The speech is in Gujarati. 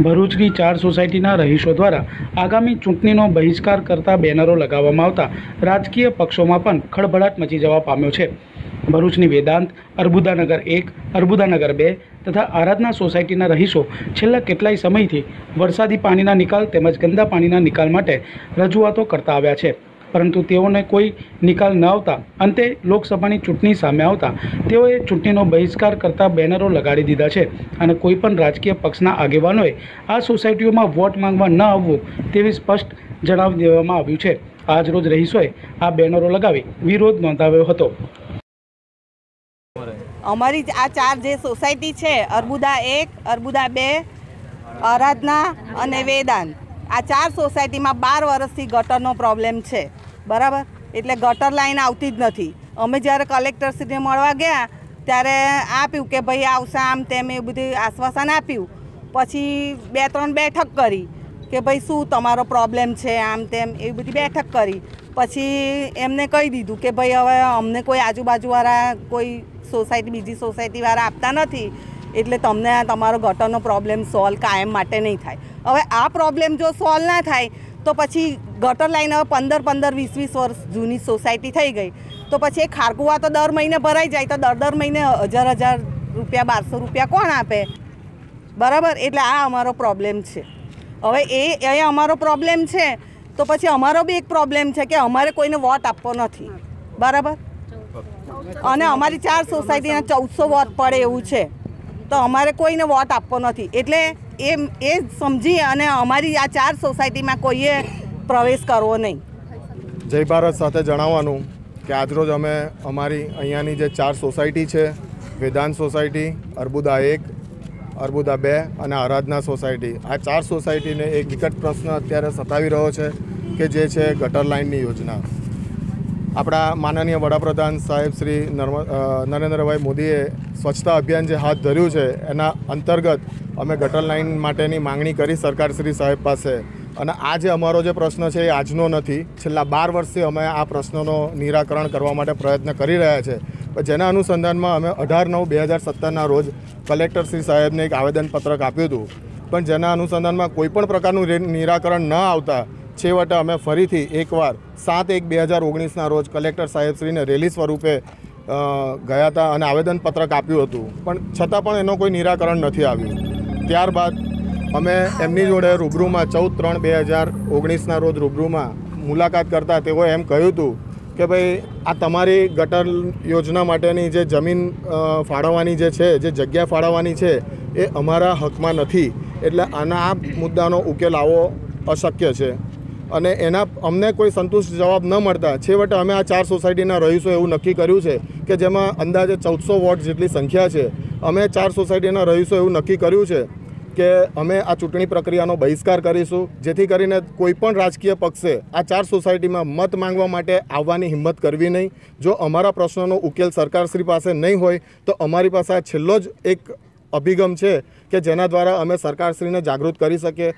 ભરૂચની 4 સોસાયટીના રહીશો દ્વારા આગામી ચૂંટણીનો બહિષ્કાર કરતા બેનરો લગાવવામાં આવતા રાજકીય પક્ષોમાં પણ ખળભળાટ મચી જવા પામ્યો છે। ભરૂચની વેદાંત, અર્બુદાનગર 1, અર્બુદાનગર 2 તથા આરાધના સોસાયટીના રહીશો છેલ્લા કેટલાય સમયથી વરસાદી પાણીના નિકાલ તેમજ ગંદા પાણીના નિકાલ માટે રજૂઆતો કરતા આવ્યા છે, પરંતુ તેઓને કોઈ નિકાલ ન આવતા અંતે લોકસભાની ચૂંટણી સામે આવતા તેઓએ ચૂંટણીનો બહિષ્કાર કરતા બેનરો લગાડી દીધા છે અને કોઈપણ રાજકીય પક્ષના આગેવાનોએ આ સોસાયટીઓમાં વોટ માંગવા ન આવવું તેવી સ્પષ્ટ જણાવી દેવામાં આવ્યું છે। આજરોજ રહીશોએ આ બેનરો લગાવી વિરોધ નોંધાવ્યો હતો। અમારી આ 4 જે સોસાયટી છે, અર્બુદા 1, અર્બુદા 2, આરાધના અને વેદાંત, આ 4 સોસાયટીમાં 12 વર્ષથી ગટરનો પ્રોબ્લેમ છે, બરાબર। એટલે ગટર લાઈન આવતી જ નથી। અમે જ્યારે કલેક્ટરશ્રીને મળવા ગયા ત્યારે આપ્યું કે ભાઈ આવશે આમ તેમ એ બધું આશ્વાસન આપ્યું। પછી 2-3 બેઠક કરી કે ભાઈ શું તમારો પ્રોબ્લેમ છે આમ તેમ એવી બધી બેઠક કરી। પછી એમને કહી દીધું કે ભાઈ હવે અમને કોઈ આજુબાજુવાળા કોઈ સોસાયટી બીજી સોસાયટીવાળા આપતા નથી, એટલે તમને તમારો ગટરનો પ્રોબ્લેમ સોલ્વ કાયમ માટે નહીં થાય। હવે આ પ્રોબ્લેમ જો સોલ્વ ના થાય તો પછી ગટર લાઈન હવે 15-20 વર્ષ જૂની સોસાયટી થઈ ગઈ, તો પછી એ ખારકુવા તો દર મહિને ભરાઈ જાય, તો દર મહિને 1000 રૂપિયા 1200 રૂપિયા કોણ આપે, બરાબર। એટલે આ અમારો પ્રોબ્લેમ છે। હવે એ અમારો પ્રોબ્લેમ છે તો પછી અમારો બી એક પ્રોબ્લેમ છે કે અમારે કોઈને વોટ આપવો નથી, બરાબર। અને અમારી 4 સોસાયટીના 1400 વોટ પડે એવું છે, તો અમારે કોઈને વોટ આપવો નથી। એટલે એ સમજી અને અમારી આ 4 સોસાયટીમાં કોઈએ પ્રવેશ કરવો નહીં। જય ભારત સાથે જણાવવાનું કે આજરોજ અમે અમારી અહીંયાની જે 4 સોસાયટી છે, વેદાંત સોસાયટી, અર્બુદા 1, અર્બુદા 2 અને આરાધના સોસાયટી, આ 4 સોસાયટીને એક વિકટ પ્રશ્ન અત્યારે સતાવી રહ્યો છે કે જે છે ગટર લાઇનની યોજના। આપણા માનનીય વડાપ્રધાન સાહેબ શ્રી નરેન્દ્રભાઈ મોદીએ સ્વચ્છતા અભિયાન જે હાથ ધર્યું છે એના અંતર્ગત અમે ગટર લાઇન માટેની માંગણી કરી સરકાર શ્રી સાહેબ પાસે, અને આ જે અમારો જે પ્રશ્ન છે એ આજનો નથી, છેલ્લા 12 વર્ષથી અમે આ પ્રશ્નનો નિરાકરણ કરવા માટે પ્રયત્ન કરી રહ્યા છે। જેના અનુસંધાનમાં અમે 18/9/2017ના રોજ કલેક્ટર શ્રી સાહેબને એક આવેદનપત્રક આપ્યું હતું, પણ જેના અનુસંધાનમાં કોઈપણ પ્રકારનું નિરાકરણ ન આવતા છેવટે અમે ફરીથી એકવાર 7/1/2019ના રોજ કલેક્ટર સાહેબશ્રીને રેલી સ્વરૂપે ગયા હતા અને આવેદનપત્રક આપ્યું હતું, પણ છતાં પણ એનો કોઈ નિરાકરણ નથી આવ્યું। ત્યારબાદ અમે એમની જોડે રૂબરૂમાં 14/3/2019ના રોજ રૂબરૂમાં મુલાકાત કરતાં તેઓએ એમ કહ્યું હતું કે ભાઈ આ તમારી ગટર યોજના માટેની જે જમીન ફાળવવાની જે છે, જે જગ્યા ફાળવવાની છે એ અમારા હકમાં નથી, એટલે આના આ મુદ્દાનો ઉકેલ આવવો અશક્ય છે। અને એના અમને કોઈ સંતુષ્ટ જવાબ ન મળતા છેવટે અમે આ 4 સોસાયટીના રહીશો એવું નક્કી કર્યું છે કે જેમાં અંદાજે 1400 વોટ જેટલી સંખ્યા છે, અમે 4 સોસાયટીના રહીશો એવું નક્કી કર્યું છે કે અમે આ ચૂંટણી પ્રક્રિયાનો બહિષ્કાર કરીશું, જેથી કરીને કોઈપણ રાજકીય પક્ષે આ 4 સોસાયટીમાં મત માંગવા માટે આવવાની હિંમત કરવી નહીં। જો અમારા પ્રશ્નોનો ઉકેલ સરકારશ્રી પાસે નહીં હોય તો અમારી પાસે આ છેલ્લો જ એક અભિગમ છે કે જેના દ્વારા અમે સરકારશ્રીને જાગૃત કરી શકીએ।